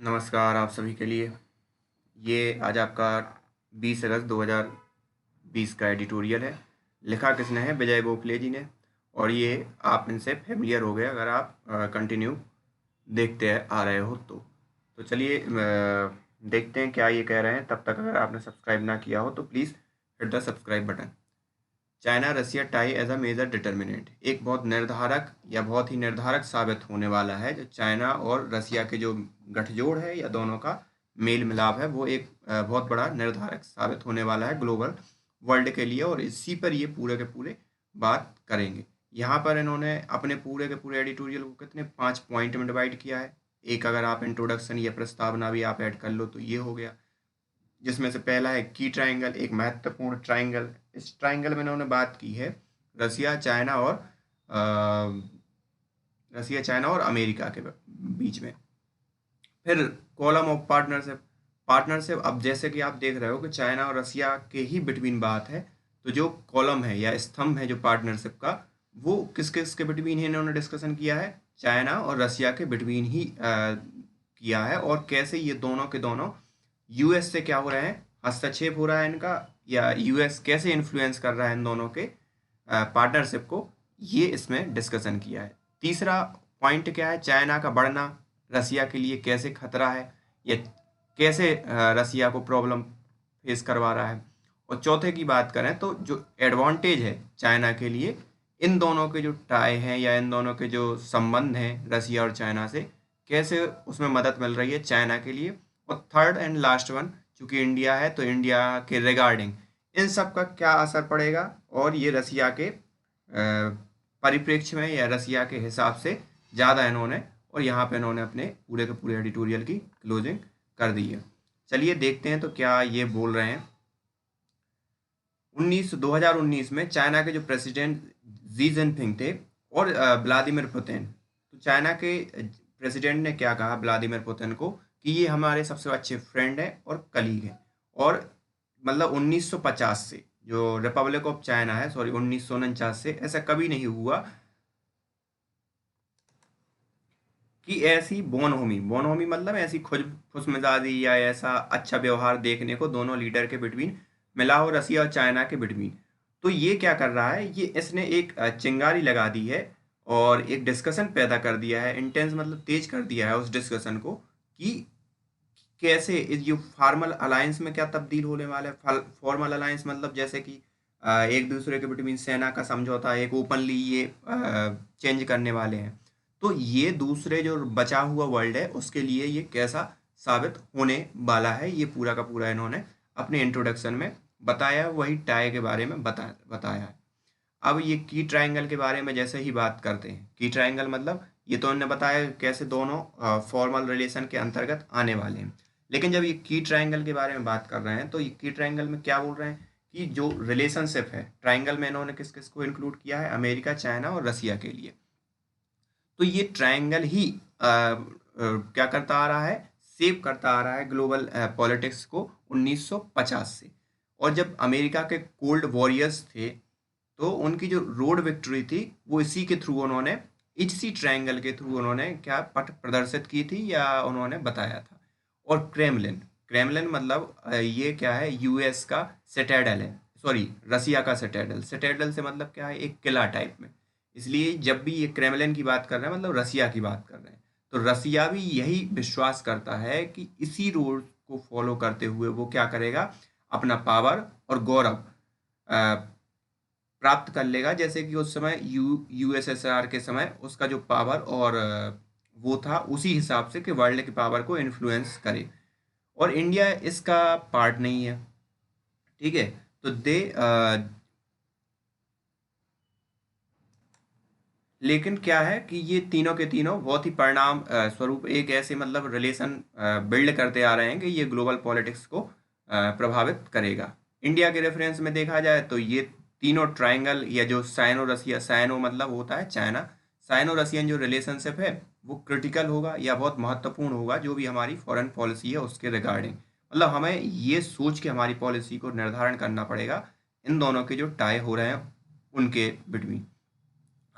नमस्कार आप सभी के लिए। ये आज आपका 20 अगस्त 2020 का एडिटोरियल है। लिखा किसने है? विजय गोखले जी ने। और ये आप इनसे फेमिलियर हो गए अगर आप कंटिन्यू देखते आ रहे हो तो चलिए देखते हैं क्या ये कह रहे हैं। तब तक अगर आपने सब्सक्राइब ना किया हो तो please hit the subscribe button. China Russia tie as a major determinant, एक बहुत निर्धारक या बहुत ही निर्धारक साबित होने वाला है। जो चाइना और रसिया के जो गठजोड़ है या दोनों का मेल मिलाप है वो एक बहुत बड़ा निर्धारक साबित होने वाला है ग्लोबल वर्ल्ड के लिए। और इसी पर ये पूरे के पूरे बात करेंगे। यहाँ पर इन्होंने अपने पूरे के पूरे एडिटोरियल को कितने 5 पॉइंट में डिवाइड किया है। एक अगर आप इंट्रोडक्शन या प्रस्तावना भी आप ऐड कर लो तो ये हो गया, जिसमें से पहला है की ट्रायंगल, एक महत्वपूर्ण ट्रायंगल। इस ट्रायंगल में इन्होंने बात की है रसिया चाइना और रसिया चाइना और अमेरिका के बीच में। फिर कॉलम ऑफ पार्टनरशिप। पार्टनरशिप, अब जैसे कि आप देख रहे हो कि चाइना और रसिया के ही बिटवीन बात है, तो जो कॉलम है या स्तंभ है जो पार्टनरशिप का, वो किस किस के बिटवीन ही इन्होंने डिस्कशन किया है? चाइना और रसिया के बिटवीन ही किया है। और कैसे ये दोनों के दोनों यूएस से क्या हो रहे हैं, हस्तक्षेप हो रहा है इनका, या यूएस कैसे इन्फ्लुएंस कर रहा है इन दोनों के पार्टनरशिप को, ये इसमें डिस्कशन किया है। तीसरा पॉइंट क्या है? चाइना का बढ़ना रसिया के लिए कैसे खतरा है, या कैसे रसिया को प्रॉब्लम फेस करवा रहा है। और चौथे की बात करें तो जो एडवांटेज है चाइना के लिए, इन दोनों के जो टाई हैं या इन दोनों के जो संबंध हैं रसिया और चाइना से, कैसे उसमें मदद मिल रही है चाइना के लिए। और थर्ड एंड लास्ट वन, चूंकि इंडिया है तो इंडिया के रिगार्डिंग इन सब का क्या असर पड़ेगा, और ये रसिया के परिप्रेक्ष्य में या रसिया के हिसाब से ज़्यादा इन्होंने, और यहाँ पे इन्होंने अपने पूरे के पूरे एडिटोरियल की क्लोजिंग कर दी है। चलिए देखते हैं तो क्या ये बोल रहे हैं। 2019 में चाइना के जो प्रेसिडेंट जी जिनपिंग थे और व्लादिमीर पुतिन, तो चाइना के प्रेसिडेंट ने क्या कहा व्लादिमीर पुतिन को कि ये हमारे सबसे अच्छे फ्रेंड हैं और कलीग हैं। और मतलब 1950 से जो रिपब्लिक ऑफ चाइना है, सॉरी 1949 से ऐसा कभी नहीं हुआ कि ऐसी बोनहोमी, बोनहोमी मतलब ऐसी खुशमिजाजी या ऐसा अच्छा व्यवहार देखने को दोनों लीडर के बिटवीन मिला हो, रसिया और चाइना के बिटवीन। तो ये क्या कर रहा है, ये इसने एक चिंगारी लगा दी है और एक डिस्कशन पैदा कर दिया है, इंटेंस मतलब तेज कर दिया है उस डिस्कशन को, कि कैसे इस जो फॉर्मल अलायंस में क्या तब्दील होने वाला है। फॉर्मल अलायंस मतलब जैसे कि एक दूसरे के बिटवीन सेना का समझौता, एक ओपनली ये चेंज करने वाले हैं। तो ये दूसरे जो बचा हुआ वर्ल्ड है उसके लिए ये कैसा साबित होने वाला है, ये पूरा का पूरा इन्होंने अपने इंट्रोडक्शन में बताया। वही टाई के बारे में बताया है। अब ये की ट्रायंगल के बारे में जैसे ही बात करते हैं, की ट्रायंगल मतलब ये तो उन्होंने बताया कैसे दोनों फॉर्मल रिलेशन के अंतर्गत आने वाले हैं। लेकिन जब ये की ट्रायंगल के बारे में बात कर रहे हैं तो ये की ट्रायंगल में क्या बोल रहे हैं कि जो रिलेशनशिप है ट्रायंगल में, इन्होंने किस किस को इंक्लूड किया है? अमेरिका, चाइना और रसिया के लिए। तो ये ट्रायंगल ही क्या करता आ रहा है, सेव करता आ रहा है ग्लोबल पॉलिटिक्स को 1950 से। और जब अमेरिका के कोल्ड वॉरियर्स थे तो उनकी जो रोड विक्ट्री थी वो इसी के थ्रू उन्होंने, इसी ट्रायंगल के थ्रू उन्होंने क्या पट प्रदर्शित की थी या उन्होंने बताया था। और क्रेमलिन, क्रेमलिन मतलब ये क्या है, यूएस का सिटाडेल है, सॉरी रसिया का सिटाडेल। सिटाडेल से मतलब क्या है, एक किला टाइप में। इसलिए जब भी ये क्रेमलिन की बात कर रहे हैं मतलब रसिया की बात कर रहे हैं। तो रसिया भी यही विश्वास करता है कि इसी रोड को फॉलो करते हुए वो क्या करेगा, अपना पावर और गौरव प्राप्त कर लेगा। जैसे कि उस समय यूएसएसआर के समय उसका जो पावर और वो था उसी हिसाब से कि वर्ल्ड की पावर को इन्फ्लुएंस करे। और इंडिया इसका पार्ट नहीं है, ठीक है। तो लेकिन क्या है कि ये तीनों के तीनों बहुत ही परिणाम स्वरूप एक ऐसे मतलब रिलेशन बिल्ड करते आ रहे हैं कि ये ग्लोबल पॉलिटिक्स को प्रभावित करेगा। इंडिया के रेफरेंस में देखा जाए तो ये तीनों ट्रायंगल या जो साइनो रसिया, साइनो मतलब होता है चाइना, साइनो रसियन जो रिलेशनशिप है वो क्रिटिकल होगा या बहुत महत्वपूर्ण होगा जो भी हमारी फॉरेन पॉलिसी है उसके रिगार्डिंग। मतलब हमें ये सोच के हमारी पॉलिसी को निर्धारण करना पड़ेगा इन दोनों के जो टाई हो रहे हैं उनके बिटवीन।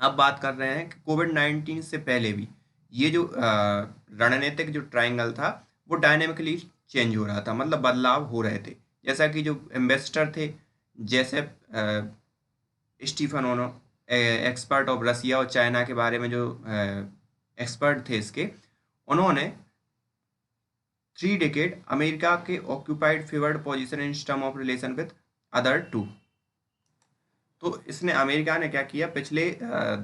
अब बात कर रहे हैं कि कोविड 19 से पहले भी ये जो रणनीतिक जो ट्रायंगल था वो डायनेमिकली चेंज हो रहा था, मतलब बदलाव हो रहे थे। जैसा कि जो इन्वेस्टर थे, जैसे Stephen Ono, expert of Russia और चाइना के बारे में जो एक्सपर्ट थे इसके, उन्होंने 3 डेकेड अमेरिका के occupied favoured position in term of relation with other two. तो इसने अमेरिका ने क्या किया, पिछले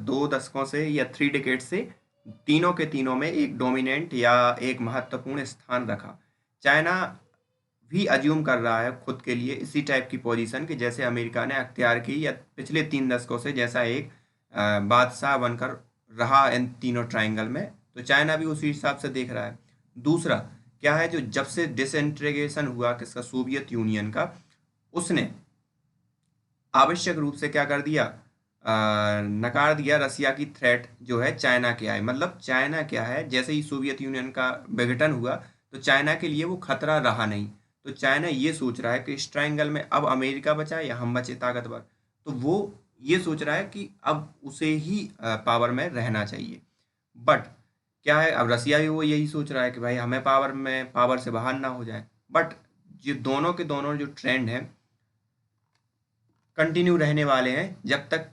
2 दशकों से या 3 डेकेड से तीनों के तीनों में एक डोमिनेंट या एक महत्वपूर्ण स्थान रखा। चाइना भी अज्यूम कर रहा है खुद के लिए इसी टाइप की पोजीशन कि जैसे अमेरिका ने अख्तियार की, या पिछले 3 दशकों से जैसा एक बादशाह बनकर रहा इन तीनों ट्रायंगल में, तो चाइना भी उसी हिसाब से देख रहा है। दूसरा क्या है, जो जब से डिसइंटीग्रेशन हुआ किसका, सोवियत यूनियन का, उसने आवश्यक रूप से क्या कर दिया, नकार दिया रसिया की थ्रेट जो है चाइना के आए। मतलब चाइना क्या है, जैसे ही सोवियत यूनियन का विघटन हुआ तो चाइना के लिए वो खतरा रहा नहीं। तो चाइना ये सोच रहा है कि इस ट्रायंगल में अब अमेरिका बचा या हम बचे ताकतवर, तो वो ये सोच रहा है कि अब उसे ही पावर में रहना चाहिए। बट क्या है, अब रसिया भी वो यही सोच रहा है कि भाई हमें पावर से बाहर ना हो जाए। बट ये दोनों के दोनों जो ट्रेंड है कंटिन्यू रहने वाले हैं, जब तक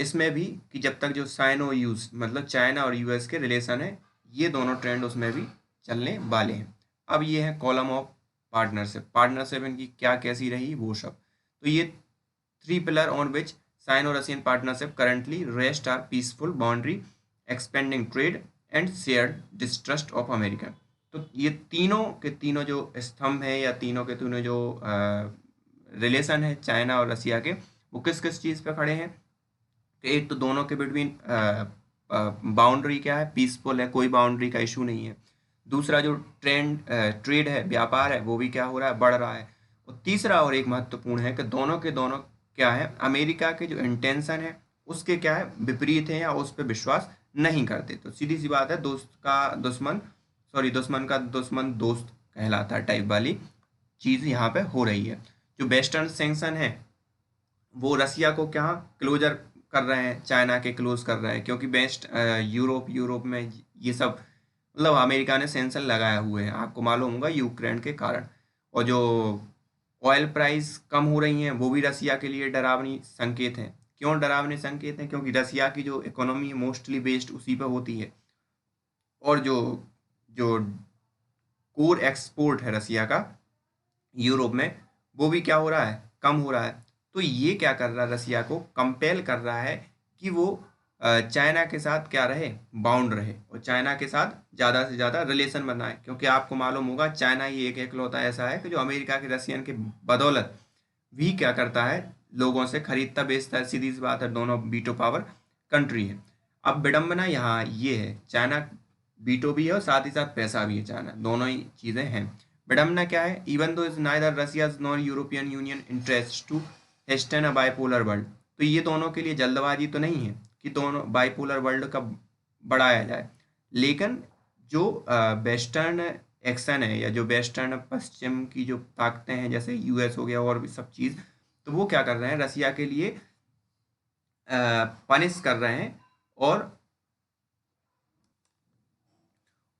इसमें भी कि जब तक जो साइनो यूज मतलब चाइना और यूएस के रिलेशन है, ये दोनों ट्रेंड उसमें भी चलने वाले हैं। अब ये है कॉलम ऑफ पार्टनरशिप। पार्टनरशिप इनकी क्या कैसी रही वो सब, तो ये 3 pillar on which Sino Russian partnership currently rest are peaceful boundary, expanding trade and shared distrust of America. तो ये तीनों के तीनों जो स्तंभ हैं या तीनों के तीनों जो रिलेशन है चाइना और रसिया के, वो किस किस चीज़ पे खड़े हैं। कि एक तो दोनों के बिटवीन बाउंड्री क्या है, पीसफुल है, कोई बाउंड्री का इशू नहीं है। दूसरा जो ट्रेड है, व्यापार है, वो भी क्या हो रहा है, बढ़ रहा है। और तीसरा और एक महत्वपूर्ण है कि दोनों के दोनों क्या है, अमेरिका के जो इंटेंशन है उसके क्या है, विपरीत है या उस पर विश्वास नहीं करते। तो सीधी सी बात है, दुश्मन का दुश्मन दोस्त कहलाता है टाइप वाली चीज़ यहाँ पे हो रही है। जो वेस्टर्न सैंक्शन है वो रसिया को क्या क्लोजर कर रहे हैं, चाइना के क्लोज कर रहे हैं, क्योंकि यूरोप में ये सब मतलब अमेरिका ने सेंसर लगाए हुए हैं, आपको मालूम होगा, यूक्रेन के कारण। और जो ऑयल प्राइस कम हो रही हैं वो भी रसिया के लिए डरावनी संकेत हैं। क्यों डरावनी संकेत हैं, क्योंकि रसिया की जो इकोनॉमी मोस्टली बेस्ड उसी पर होती है। और जो जो कोर एक्सपोर्ट है रसिया का यूरोप में, वो भी क्या हो रहा है, कम हो रहा है। तो ये क्या कर रहा है, रसिया को कंपेल कर रहा है कि वो चाइना के साथ क्या रहे, बाउंड रहे, और चाइना के साथ ज़्यादा से ज़्यादा रिलेशन बनाए। क्योंकि आपको मालूम होगा चाइना ही एक एकलौता ऐसा है कि जो अमेरिका के रसियन के बदौलत भी क्या करता है, लोगों से खरीदता बेचता है। सीधी सी बात है, दोनों बीटो पावर कंट्री है। अब विडम्बना यहाँ ये है, चाइना बीटो भी है और साथ ही साथ पैसा भी है, चाइना दोनों ही चीज़ें हैं। विडम्बना क्या है, even though is neither Russia's nor European Union interest to hasten a bipolar world. तो ये दोनों के लिए जल्दबाजी तो नहीं है कि दोनों बाइपोलर वर्ल्ड का बढ़ाया जाए, लेकिन जो वेस्टर्न एक्शन है या जो वेस्टर्न पश्चिम की जो ताकतें हैं, जैसे यूएस हो गया और भी सब चीज़, तो वो क्या कर रहे हैं, रसिया के लिए पनिश कर रहे हैं।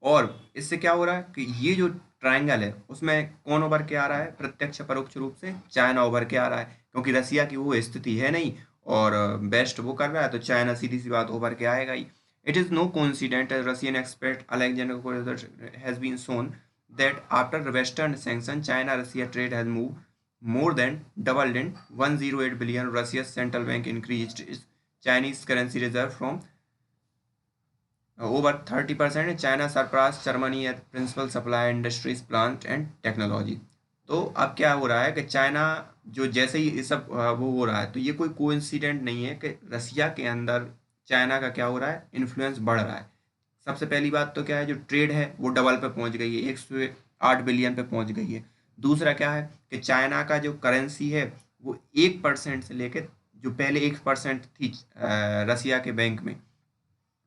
और इससे क्या हो रहा है कि ये जो ट्रायंगल है उसमें कौन उभर के आ रहा है, प्रत्यक्ष परोक्ष रूप से चाइना उभर के आ रहा है, क्योंकि रसिया की वो स्थिति है नहीं और बेस्ट वो कर रहा है, तो चाइना सीधी सी बात उभर के आएगा ही। It is no coincident Russian expert Alexander has been shown that after Western sanction, China-Russia trade has moved more than doubled in 108 billion. Russia's central bank increased its Chinese currency reserve from over 30%. China surpassed Germany as principal supplier industries, plant and technology. तो अब क्या हो रहा है कि China जो जैसे ही ये सब वो हो रहा है, तो ये कोई कोइंसिडेंट नहीं है कि रसिया के अंदर चाइना का क्या हो रहा है, इन्फ्लुएंस बढ़ रहा है। सबसे पहली बात तो क्या है, जो ट्रेड है वो डबल पे पहुंच गई है, 108 बिलियन पे पहुंच गई है। दूसरा क्या है कि चाइना का जो करेंसी है वो 1% से लेकर, जो पहले 1% थी रसिया के बैंक में,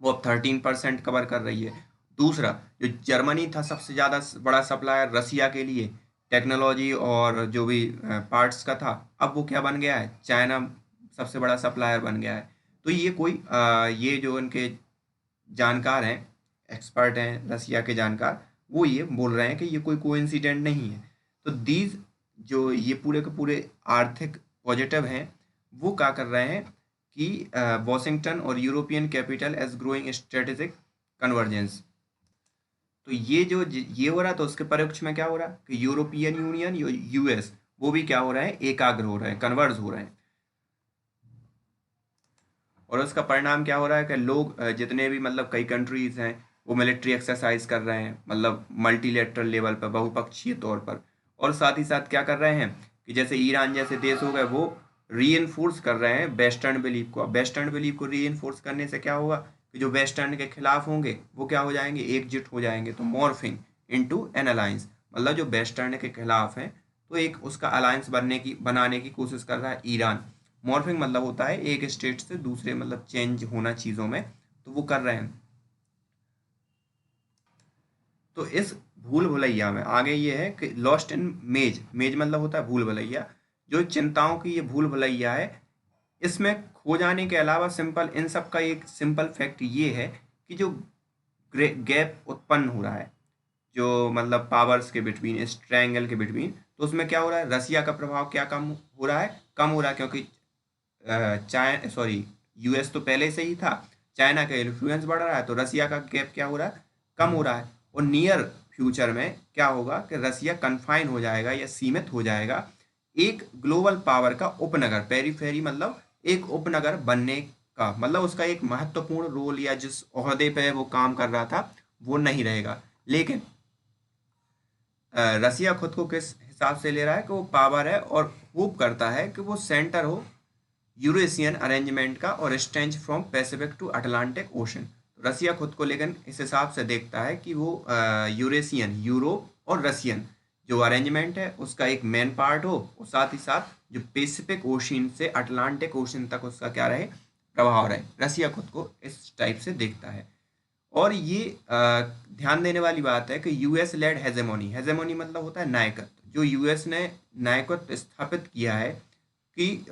वो अब 13% कवर कर रही है। दूसरा, जो जर्मनी था सबसे ज़्यादा बड़ा सप्लायर रसिया के लिए टेक्नोलॉजी और जो भी पार्ट्स का था, अब वो क्या बन गया है, चाइना सबसे बड़ा सप्लायर बन गया है। तो ये ये जो इनके जानकार हैं, एक्सपर्ट हैं रसिया के जानकार, वो ये बोल रहे हैं कि ये कोई कोइंसिडेंट नहीं है। तो दीज जो ये पूरे के पूरे आर्थिक पॉजिटिव हैं, वो क्या कर रहे हैं कि वॉशिंगटन और European capital as growing strategic convergence. तो ये जो ये हो रहा है, तो उसके परोक्ष में क्या हो रहा है कि यूरोपियन यूनियन, यूएस, वो भी क्या हो रहा है, एकाग्र हो रहे हैं, कन्वर्ज हो रहे हैं। और उसका परिणाम क्या हो रहा है कि लोग जितने भी मतलब कई कंट्रीज हैं वो मिलिट्री एक्सरसाइज कर रहे हैं, मतलब मल्टीलेटरल लेवल पर, बहुपक्षीय तौर पर। और साथ ही साथ क्या कर रहे हैं कि जैसे ईरान जैसे देश हो गए, वो री कर रहे हैं वेस्टर्न बिलीफ को। अब वेस्टर्न बिलीफ को री करने से क्या होगा कि जो वेस्टर्न के खिलाफ होंगे वो क्या हो जाएंगे, एकजुट हो जाएंगे। तो मॉर्फिंग इनटू एन अलायंस, मतलब जो वेस्टर्न के खिलाफ हैं तो एक उसका अलायंस बनाने की कोशिश कर रहा है ईरान। मॉर्फिंग मतलब होता है एक स्टेट से दूसरे, मतलब चेंज होना चीज़ों में, तो वो कर रहे हैं। तो इस भूल भुलैया में आगे ये है कि लॉस्ट इन मेज, मेज मतलब होता है भूल भुलैया, जो चिंताओं की ये भूल भुलैया है, इसमें खो जाने के अलावा सिंपल इन सब का एक सिंपल फैक्ट ये है कि जो गैप उत्पन्न हो रहा है, जो मतलब पावर्स के बिटवीन, इस ट्रायंगल के बिटवीन, तो उसमें क्या हो रहा है, रसिया का प्रभाव क्या कम हो रहा है, कम हो रहा है, क्योंकि चाइना, सॉरी, यूएस तो पहले से ही था, चाइना का इन्फ्लुएंस बढ़ रहा है, तो रसिया का गैप क्या हो रहा है, कम हो रहा है। और नियर फ्यूचर में क्या होगा कि रसिया कन्फाइन हो जाएगा या सीमित हो जाएगा एक ग्लोबल पावर का उपनगर, पेरीफेरी मतलब एक उपनगर बनने का, मतलब उसका एक महत्वपूर्ण रोल या जिस ओहदे पे वो काम कर रहा था वो नहीं रहेगा। लेकिन रसिया खुद को किस हिसाब से ले रहा है कि वो पावर है, और होप करता है कि वो सेंटर हो यूरेशियन अरेंजमेंट का और stretch from Pacific to Atlantic ocean. Russia खुद को लेकिन इस हिसाब से देखता है कि वो यूरेशियन, यूरोप और रशियन जो अरेंजमेंट है उसका एक मेन पार्ट हो, और साथ ही साथ जो पैसिफिक ओशन से अटलांटिक ओशन तक उसका क्या रहे, प्रभाव रहे। रसिया खुद को इस टाइप से देखता है। और ये ध्यान देने वाली बात है कि यूएस लेड हेजेमोनी, हेजेमोनी मतलब होता है नायकत्व, जो यूएस ने नायकत्व स्थापित किया है कि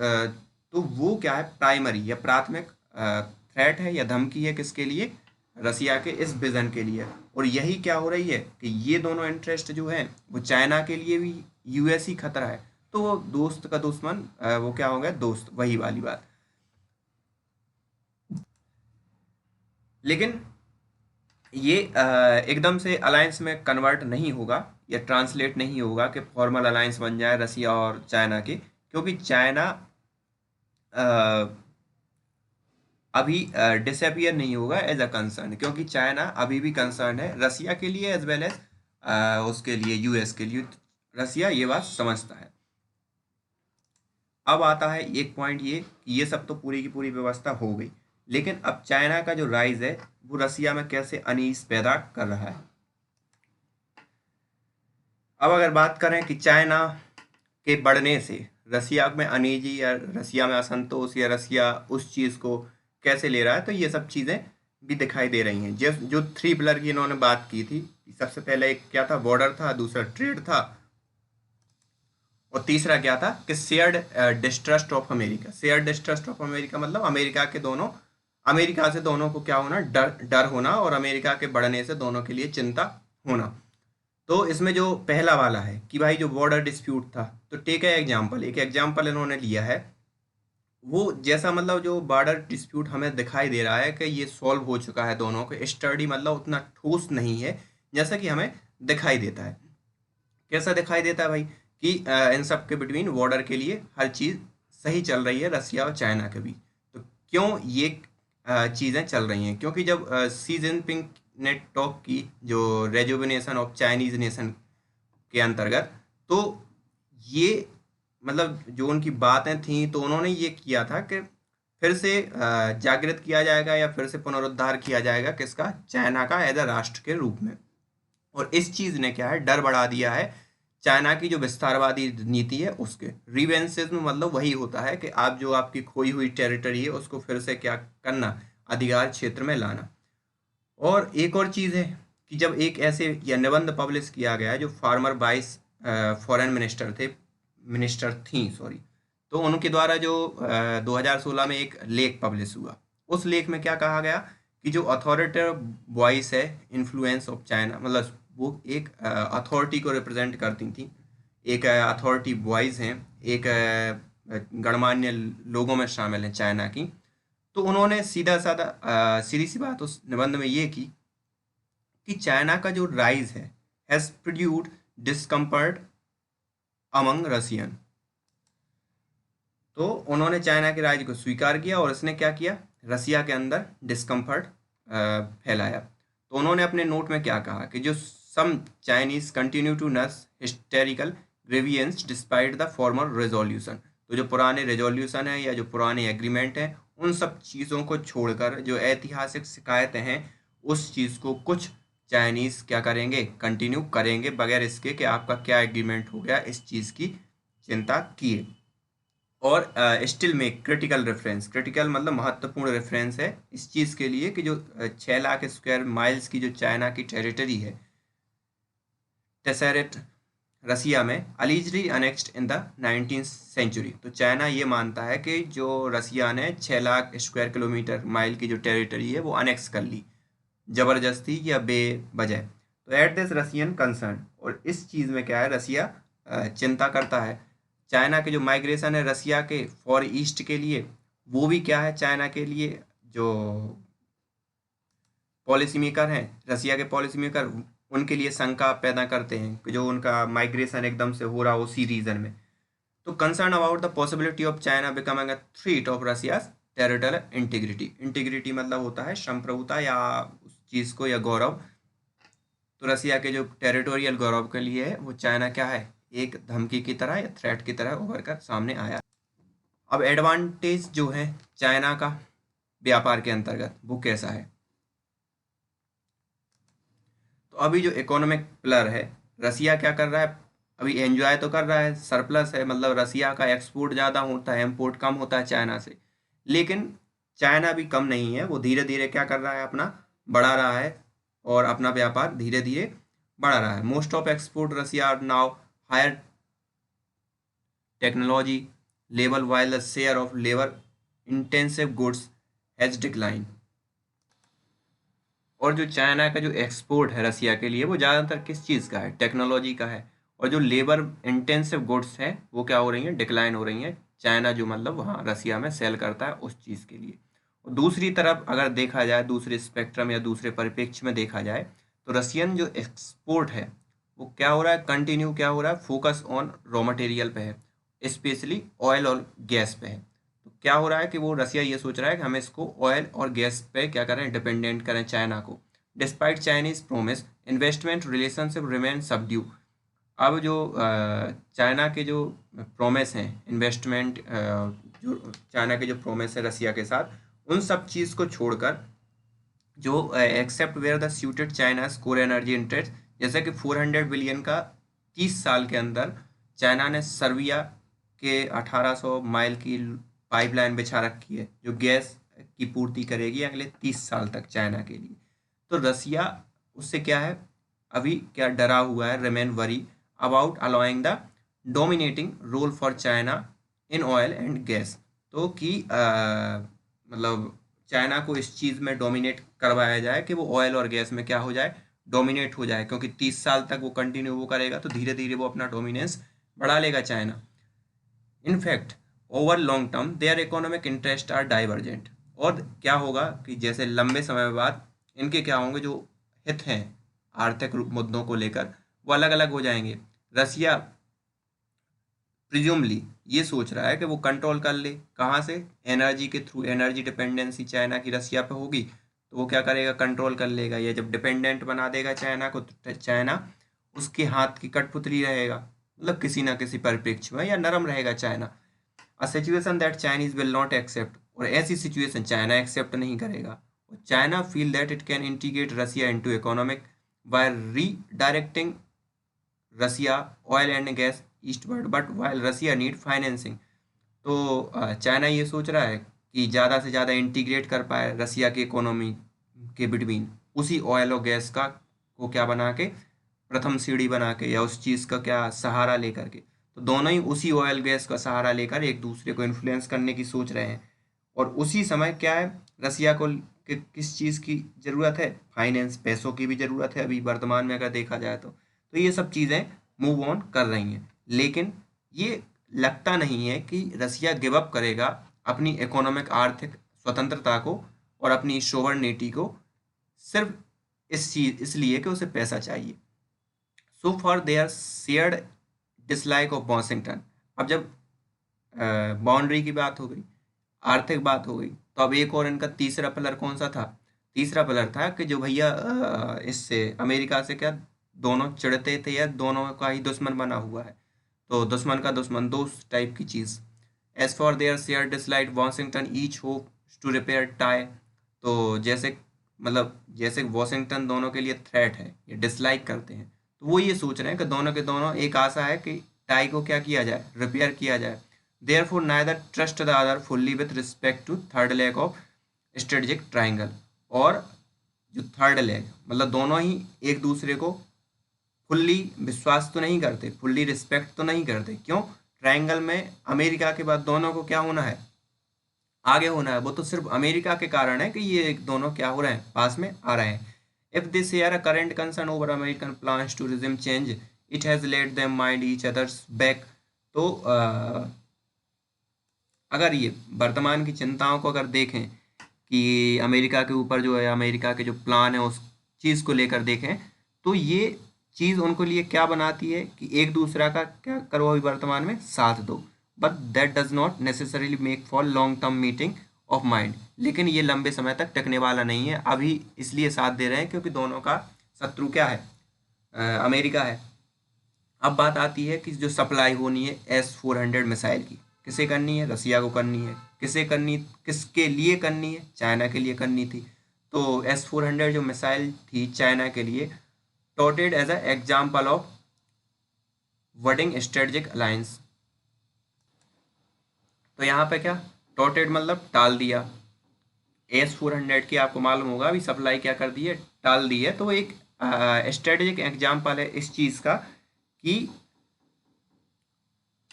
तो वो क्या है, प्राइमरी या प्राथमिक थ्रेट है या धमकी है, किसके लिए, रसिया के इस विजन के लिए। और यही क्या हो रही है कि ये दोनों इंटरेस्ट जो है वो चाइना के लिए भी यूएस ही खतरा है। तो वो दोस्त का दुश्मन, वो क्या हो गया, दोस्त, वही वाली बात। लेकिन ये एकदम से अलायंस में कन्वर्ट नहीं होगा या ट्रांसलेट नहीं होगा कि फॉर्मल अलायंस बन जाए रसिया और चाइना के, क्योंकि चाइना अभी डिसअपियर नहीं होगा एज अ कंसर्न, क्योंकि चाइना अभी भी कंसर्न है रसिया के लिए एज वेल एज उसके लिए, यूएस के लिए। रसिया ये बात समझता है। अब आता है एक पॉइंट ये कि ये सब तो पूरी की पूरी व्यवस्था हो गई, लेकिन अब चाइना का जो राइज है वो रसिया में कैसे अनीस पैदा कर रहा है। अब अगर बात करें कि चाइना के बढ़ने से रसिया में अनईजी या रसिया में असंतोष या रसिया उस चीज़ को कैसे ले रहा है, तो ये सब चीज़ें भी दिखाई दे रही हैं। जो थ्री पिलर की इन्होंने बात की थी, सबसे पहले एक क्या था, बॉर्डर था, दूसरा ट्रेड था, और तीसरा क्या था कि shared distrust of America. Shared distrust of America मतलब अमेरिका के दोनों, अमेरिका से दोनों को क्या होना, डर डर होना, और अमेरिका के बढ़ने से दोनों के लिए चिंता होना। तो इसमें जो पहला वाला है कि भाई जो बॉर्डर डिस्प्यूट था, तो टेक है एग्जाम्पल, एक एग्जाम्पल इन्होंने लिया है, वो जैसा मतलब जो बॉर्डर डिस्प्यूट हमें दिखाई दे रहा है कि ये सॉल्व हो चुका है, दोनों के स्टडी मतलब उतना ठोस नहीं है जैसा कि हमें दिखाई देता है। कैसा दिखाई देता है भाई कि इन सब के बिटवीन बॉर्डर के लिए हर चीज़ सही चल रही है रसिया और चाइना के बीच। तो क्यों ये चीज़ें चल रही हैं, क्योंकि जब सी जिनपिंग ने टॉक की जो रेजुविनेशन ऑफ चाइनीज नेशन के अंतर्गत, तो ये मतलब जो उनकी बातें थी, तो उन्होंने ये किया था कि फिर से जागृत किया जाएगा या फिर से पुनरुद्धार किया जाएगा किसका, चाइना का एज अ राष्ट्र के रूप में। और इस चीज़ ने क्या है, डर बढ़ा दिया है चाइना की जो विस्तारवादी नीति है उसके। रिवेंसिज्म मतलब वही होता है कि आप जो आपकी खोई हुई टेरिटरी है उसको फिर से क्या करना, अधिकार क्षेत्र में लाना। और एक और चीज़ है कि जब एक ऐसे या निबंध पब्लिश किया गया जो फार्मर वाइस फॉरेन मिनिस्टर थे, मिनिस्टर थी सॉरी, तो उनके द्वारा जो 2016 में एक लेख पब्लिश हुआ, उस लेख में क्या कहा गया कि जो अथॉरिटेटिव वॉइस है, इन्फ्लुएंस ऑफ चाइना, मतलब वो एक अथॉरिटी को रिप्रेजेंट करती थी। एक अथॉरिटी वॉइस हैं, एक गणमान्य लोगों में शामिल हैं चाइना की। तो उन्होंने सीधा साधा सीधी सी बात उस निबंध में ये की कि चाइना का जो राइज है has produced discomfort among Russian. तो उन्होंने चाइना के राइज को स्वीकार किया और इसने क्या किया, रसिया के अंदर डिस्कम्फर्ट फैलाया। तो उन्होंने अपने नोट में क्या कहा कि जो some Chinese continue to nurse hysterical grievances despite the former resolution. तो जो पुराने रेजोल्यूशन है या जो पुराने एग्रीमेंट हैं, उन सब चीज़ों को छोड़कर जो ऐतिहासिक शिकायतें हैं, उस चीज़ को कुछ चाइनीज़ क्या करेंगे, कंटिन्यू करेंगे बगैर इसके कि आपका क्या एग्रीमेंट हो गया, इस चीज़ की चिंता किए। और स्टिल में क्रिटिकल रेफरेंस, क्रिटिकल मतलब महत्वपूर्ण रेफरेंस है इस चीज़ के लिए कि जो 6 लाख स्क्वायर माइल्स की जो चाइना की टेरिटरी है टेसरेट रसिया में, allegedly annexed in the 19th century. तो चाइना ये मानता है कि जो रसिया ने 6 लाख स्क्वायर किलोमीटर माइल की जो टेरिटरी है वो अनेक्स कर ली ज़बरदस्ती या बेवजह। तो एट दिस रसियन कंसर्न, और इस चीज़ में क्या है, रसिया चिंता करता है। चाइना के जो माइग्रेशन है रसिया के फॉर ईस्ट के लिए, वो भी क्या है, चाइना के लिए जो पॉलिसी मेकर हैं, रसिया के पॉलिसी मेकर, उनके लिए शंका पैदा करते हैं कि जो उनका माइग्रेशन एकदम से हो रहा हो उसी रीजन में। तो concern about the possibility of China becoming a threat of Russia's territorial integrity. Integrity मतलब होता है संप्रभुता या उस चीज़ को या गौरव। तो रसिया के जो टेरिटोरियल गौरव के लिए है वो चाइना क्या है, एक धमकी की तरह या थ्रेट की तरह उभर कर सामने आया। अब एडवांटेज जो है चाइना का व्यापार के अंतर्गत वो कैसा है। तो अभी जो इकोनॉमिक पिलर है, रसिया क्या कर रहा है, अभी एंजॉय तो कर रहा है, सरप्लस है, मतलब रसिया का एक्सपोर्ट ज़्यादा होता है, इम्पोर्ट कम होता है चाइना से। लेकिन चाइना भी कम नहीं है, वो धीरे धीरे क्या कर रहा है, अपना बढ़ा रहा है और अपना व्यापार धीरे धीरे बढ़ा रहा है। Most of export Russia are now higher technology level while the share of labour intensive goods has decline. और जो चाइना का जो एक्सपोर्ट है रसिया के लिए वो ज़्यादातर किस चीज़ का है, टेक्नोलॉजी का है। और जो लेबर इंटेंसिव गुड्स हैं वो क्या हो रही हैं, डिक्लाइन हो रही हैं। चाइना जो मतलब वहाँ रसिया में सेल करता है उस चीज़ के लिए। और दूसरी तरफ अगर देखा जाए, दूसरे स्पेक्ट्रम या दूसरे परिप्रेक्ष्य में देखा जाए, तो रसियन जो एक्सपोर्ट है वो क्या हो रहा है, कंटिन्यू क्या हो रहा है, फोकस ऑन रॉ मटेरियल पे है, स्पेशली ऑयल और गैस पे है। तो क्या हो रहा है कि वो रसिया ये सोच रहा है कि हम इसको ऑयल और गैस पे क्या करें, डिपेंडेंट करें चाइना को। Despite Chinese promise investment relationship remain subdue. अब जो चाइना के जो प्रोमिस हैं इन्वेस्टमेंट, जो चाइना के जो प्रोमिस है रसिया के साथ, उन सब चीज़ को छोड़कर जो except where the suited China's core energy interest, जैसे कि 400 बिलियन का 30 साल के अंदर चाइना ने सर्बिया के 1800 माइल की पाइपलाइन बिछा रखी है जो गैस की पूर्ति करेगी अगले 30 साल तक चाइना के लिए। तो रसिया उससे क्या है, अभी क्या डरा हुआ है, remain wary about allowing the dominating role for China in oil and gas. तो कि मतलब चाइना को इस चीज़ में डोमिनेट करवाया जाए कि वो ऑयल और गैस में क्या हो जाए, डोमिनेट हो जाए, क्योंकि 30 साल तक वो कंटिन्यू वो करेगा तो धीरे धीरे वो अपना डोमिनेंस बढ़ा लेगा China. In fact over long term their economic interest are divergent. और क्या होगा कि जैसे लंबे समय बाद इनके क्या होंगे, जो हित हैं आर्थिक मुद्दों को लेकर वो अलग अलग हो जाएंगे। रसिया प्रिज्यूमली ये सोच रहा है कि वो कंट्रोल कर ले, कहाँ से, एनर्जी के थ्रू। एनर्जी डिपेंडेंसी चाइना की रसिया पे होगी तो वो क्या करेगा, कंट्रोल कर लेगा। या जब डिपेंडेंट बना देगा चाइना को तो चाइना उसके हाथ की कठपुतली रहेगा, मतलब किसी ना किसी परिप्रेक्ष्य में, या नरम रहेगा China. A situation that Chinese will not accept, और ऐसी सिचुएशन चाइना एक्सेप्ट नहीं करेगा। China feel that it can integrate Russia into economic by redirecting Russia oil and gas eastward but while Russia need financing. तो China ये सोच रहा है कि ज़्यादा से ज़्यादा इंटीग्रेट कर पाए रसिया की इकोनॉमी के बिटवीन, उसी ऑयल और गैस का को क्या बना के, प्रथम सीढ़ी बना के, या उस चीज़ का क्या सहारा लेकर के। तो दोनों ही उसी ऑयल गैस का सहारा लेकर एक दूसरे को इन्फ्लुएंस करने की सोच रहे हैं। और उसी समय क्या है, रसिया को कि किस चीज़ की ज़रूरत है, फाइनेंस, पैसों की भी ज़रूरत है अभी वर्तमान में अगर देखा जाए तो ये सब चीज़ें मूव ऑन कर रही हैं। लेकिन ये लगता नहीं है कि रसिया गिव अप करेगा अपनी इकोनॉमिक आर्थिक स्वतंत्रता को और अपनी सोवरेनिटी को, सिर्फ इसलिए कि उसे पैसा चाहिए। So for their shared dislike of Washington. अब जब बाउंड्री की बात हो गई, आर्थिक बात हो गई, तो अब एक और इनका तीसरा पिलर कौन सा था? तीसरा पिलर था कि जो भैया इससे अमेरिका से क्या दोनों चिढ़ते थे या दोनों का ही दुश्मन बना हुआ है, तो दुश्मन का दुश्मन दोस्त टाइप की चीज़। As for their share dislike Washington each hope to repair tie. तो जैसे मतलब जैसे वॉशिंगटन दोनों के लिए थ्रेट है, ये डिसलाइक करते हैं, तो वो ये सोच रहे हैं कि दोनों के दोनों एक आशा है कि टाई को क्या किया जाए, रिपेयर किया जाए। Therefore, neither trust the other fully with respect to third leg of strategic triangle। और जो थर्ड लेग मतलब दोनों ही एक दूसरे को फुल्ली विश्वास तो नहीं करते, फुल्ली रिस्पेक्ट तो नहीं करते। क्यों? ट्रायंगल में अमेरिका के बाद दोनों को क्या होना है, आगे होना है। वो तो सिर्फ अमेरिका के कारण है कि ये दोनों क्या हो रहे हैं, पास में आ रहे हैं। If they share a current concern over American plans to resume change, it has let them mind each others back. तो अगर ये वर्तमान की चिंताओं को अगर देखें कि अमेरिका के ऊपर जो है, अमेरिका के जो प्लान है उस चीज़ को लेकर देखें, तो ये चीज़ उनको लिए क्या बनाती है कि एक दूसरा का क्या करो अभी वर्तमान में साथ दो। But that does not necessarily make for long term meeting of mind. लेकिन ये लंबे समय तक टिकने वाला नहीं है। अभी इसलिए साथ दे रहे हैं क्योंकि दोनों का शत्रु क्या है, अमेरिका है। अब बात आती है कि जो सप्लाई होनी है S-400 मिसाइल की, किसे करनी है? रसिया को करनी है। किसे करनी, किसके लिए करनी है? चाइना के लिए करनी थी। तो S-400 जो मिसाइल थी चाइना के लिए, touted as a example of wording strategic alliance. तो यहाँ पे क्या, टोटेड मतलब टाल दिया। S-400 की आपको मालूम होगा अभी सप्लाई क्या कर दी है, टाल दी है। तो वो एक स्ट्रेटजिक एग्जाम्पल है इस चीज़ का कि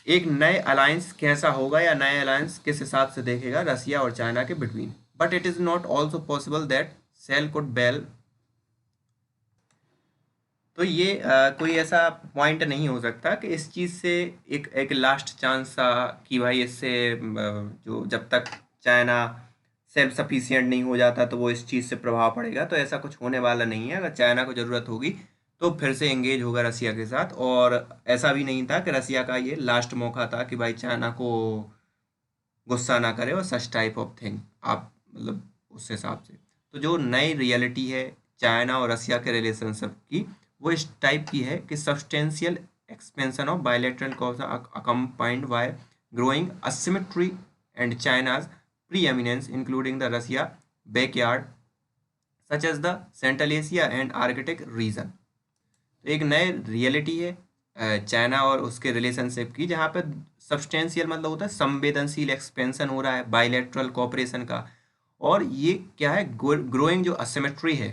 एक नए अलायंस कैसा होगा या नए अलायंस किस हिसाब से देखेगा रसिया और चाइना के between. But it is not also possible that sell could bell. तो ये कोई ऐसा पॉइंट नहीं हो सकता कि इस चीज़ से एक एक लास्ट चांस सा कि भाई इससे जो जब तक चाइना सेल्फ सफिशिएंट नहीं हो जाता तो वो इस चीज़ से प्रभाव पड़ेगा। तो ऐसा कुछ होने वाला नहीं है। अगर चाइना को ज़रूरत होगी तो फिर से एंगेज होगा रसिया के साथ। और ऐसा भी नहीं था कि रसिया का ये लास्ट मौका था कि भाई चाइना को गुस्सा ना करे और सच टाइप ऑफ थिंग आप मतलब उस हिसाब से। तो जो नई रियलिटी है चाइना और रसिया के रिलेशनशिप की, वो इस टाइप की है कि substantial expansion of bilateral cause accompanied by growing asymmetry and China's preeminence including the Russia backyard such as the Central Asia and Arctic region। तो एक नए रियलिटी है चाइना और उसके रिलेशनशिप की, जहाँ पे सब्सटेंशियल मतलब होता है संवेदनशील एक्सपेंशन हो रहा है बायलैटरल कोऑपरेशन का। और ये क्या है, ग्रोइंग जो असिमेट्री है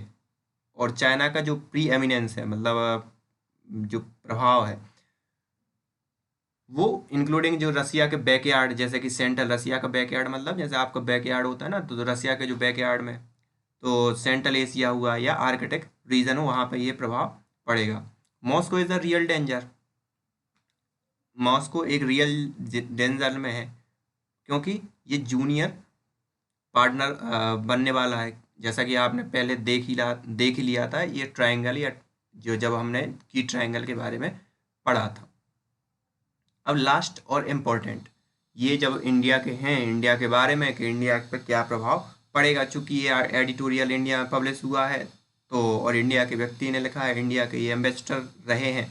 और चाइना का जो प्री एमिनेंस है मतलब जो प्रभाव है वो इंक्लूडिंग जो रसिया के बैकयार्ड, जैसे कि सेंट्रल रसिया का बैकयार्ड मतलब जैसे आपका बैकयार्ड होता है ना, तो रसिया के जो बैकयार्ड में तो सेंट्रल एशिया हुआ या आर्कटिक रीजन हो, वहाँ पे ये प्रभाव पड़ेगा। Moscow is a real danger. Moscow एक रियल डेंजर में है क्योंकि ये जूनियर पार्टनर बनने वाला है। जैसा कि आपने पहले देख ही लिया था ये ट्रायंगल, या जो जब हमने की ट्रायंगल के बारे में पढ़ा था। अब लास्ट और इम्पोर्टेंट, ये जब इंडिया के हैं, इंडिया के बारे में कि इंडिया पर क्या प्रभाव पड़ेगा, चूंकि ये एडिटोरियल इंडिया में पब्लिश हुआ है तो और इंडिया के व्यक्ति ने लिखा है, इंडिया के ये एम्बेसडर रहे हैं।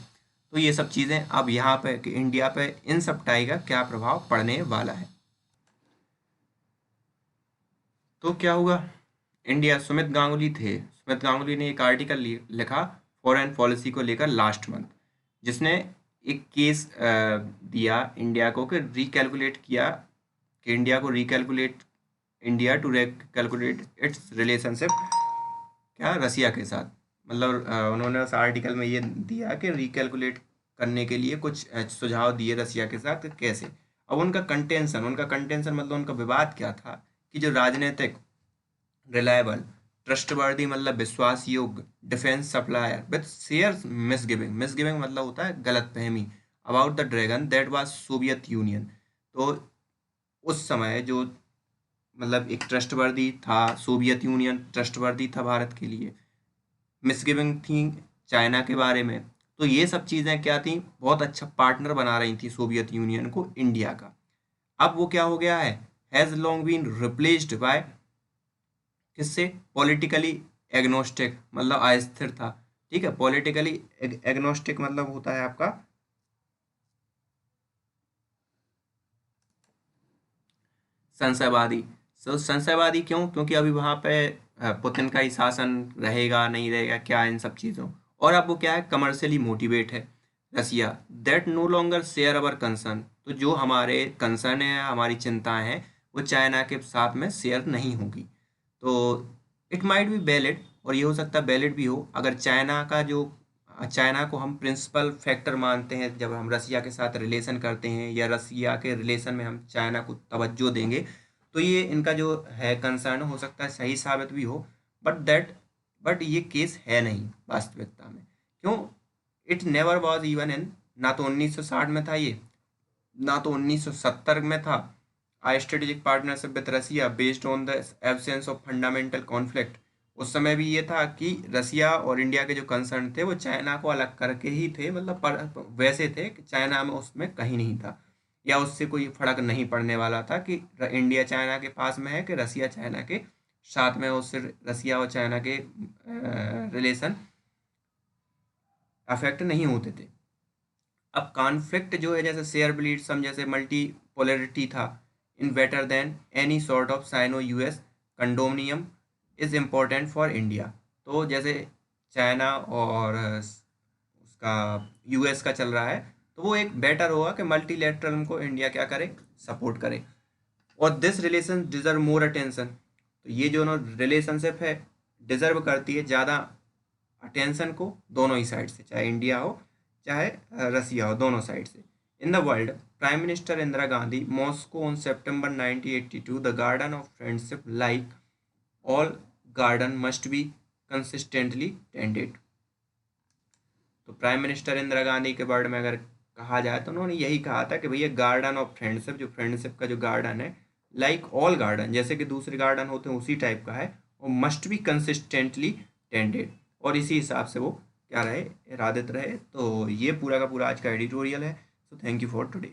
तो ये सब चीज़ें अब यहाँ पे कि इंडिया पे इन सब टाई का क्या प्रभाव पड़ने वाला है। तो क्या हुआ, इंडिया, सुमित गांगुली थे, सुमित गांगुली ने एक आर्टिकल लिखा फॉरेन पॉलिसी को लेकर लास्ट मंथ, जिसने एक केस दिया इंडिया को कि रिकैलकुलेट किया कि इंडिया को recalculate India to recalculate its relationship क्या रसिया के साथ। मतलब उन्होंने उस आर्टिकल में ये दिया कि रिकैलकुलेट करने के लिए कुछ सुझाव दिए रसिया के साथ कि कैसे। अब उनका कंटेंशन मतलब उनका विवाद क्या था कि जो राजनीतिक रिलायबल, ट्रस्टवर्दी मतलब विश्वास योग्य, डिफेंस सप्लायर विद शेयर मिसगिविंग, मिसगिविंग मतलब होता है गलत फहमी, about the dragon that was Soviet union. तो उस समय जो मतलब एक ट्रस्टवर्दी था, सोवियत यूनियन ट्रस्टवर्दी था भारत के लिए, मिसगिविंग थी चाइना के बारे में। तो ये सब चीज़ें क्या थी, बहुत अच्छा पार्टनर बना रही थी सोवियत यूनियन को इंडिया का। अब वो क्या हो गया है, has long been replaced by, किससे, पॉलिटिकली एग्नोस्टिक मतलब अस्थिर था। ठीक है, पॉलिटिकली एग्नोस्टिक मतलब होता है आपका संशयवादी। संशयवादी क्यों, क्योंकि अभी वहां पे पुतिन का ही शासन रहेगा नहीं रहेगा क्या, इन सब चीज़ों। और अब वो क्या है, कमर्शियली मोटिवेट है Russia, that no longer share our concern. तो जो हमारे कंसर्न है, हमारी चिंताएं हैं, वो चाइना के साथ में शेयर नहीं होगी। तो इट माइट बी वैलिड, और ये हो सकता है वैलिड भी हो, अगर चाइना का जो, चाइना को हम प्रिंसिपल फैक्टर मानते हैं जब हम रसिया के साथ रिलेशन करते हैं, या रसिया के रिलेशन में हम चाइना को तवज्जो देंगे, तो ये इनका जो है कंसर्न हो सकता है सही साबित भी हो। बट ये केस है नहीं वास्तविकता में। क्यों, it never was even in, ना तो 1960 में था ये, ना तो 1970 में था। A strategic partnership with Russia based on the absence of fundamental conflict. उस समय भी ये था कि रसिया और इंडिया के जो कंसर्न थे वो चाइना को अलग करके ही थे, मतलब वैसे थे कि चाइना में उसमें कहीं नहीं था, या उससे कोई फर्क नहीं पड़ने वाला था कि इंडिया चाइना के पास में है कि रसिया चाइना के साथ में, उससे रसिया और चाइना के रिलेशन अफेक्ट नहीं होते थे। अब कॉन्फ्लिक्ट जो है, जैसे शेयर ब्लीड्सम जैसे मल्टी पोलरिटी था, in better than any sort of Sino US condominium is important for India. तो जैसे चाइना और उसका यूएस का चल रहा है, तो वो एक बेटर होगा कि मल्टीलेटरल को इंडिया क्या करे, सपोर्ट करे। और this relation deserve more attention. तो ये जो रिलेशनशिप है डिजर्व करती है ज़्यादा अटेंशन को, दोनों ही साइड से, चाहे इंडिया हो चाहे रसिया हो, दोनों साइड से। In the world, prime minister Indira Gandhi Moscow on September 1982, the garden of friendship like all garden must be consistently tended. तो प्राइम मिनिस्टर इंदिरा गांधी के वर्ड में अगर कहा जाए तो उन्होंने यही कहा था कि भैया गार्डन ऑफ फ्रेंडशिप, जो फ्रेंडशिप का जो गार्डन है, लाइक ऑल गार्डन, जैसे कि दूसरे गार्डन होते हैं उसी टाइप का है, और मस्ट बी कंसिस्टेंटली टेंडेड, और इसी हिसाब से वो क्या रहे, इरादत रहे। तो ये पूरा का पूरा आज का एडिटोरियल है। So thank you for today.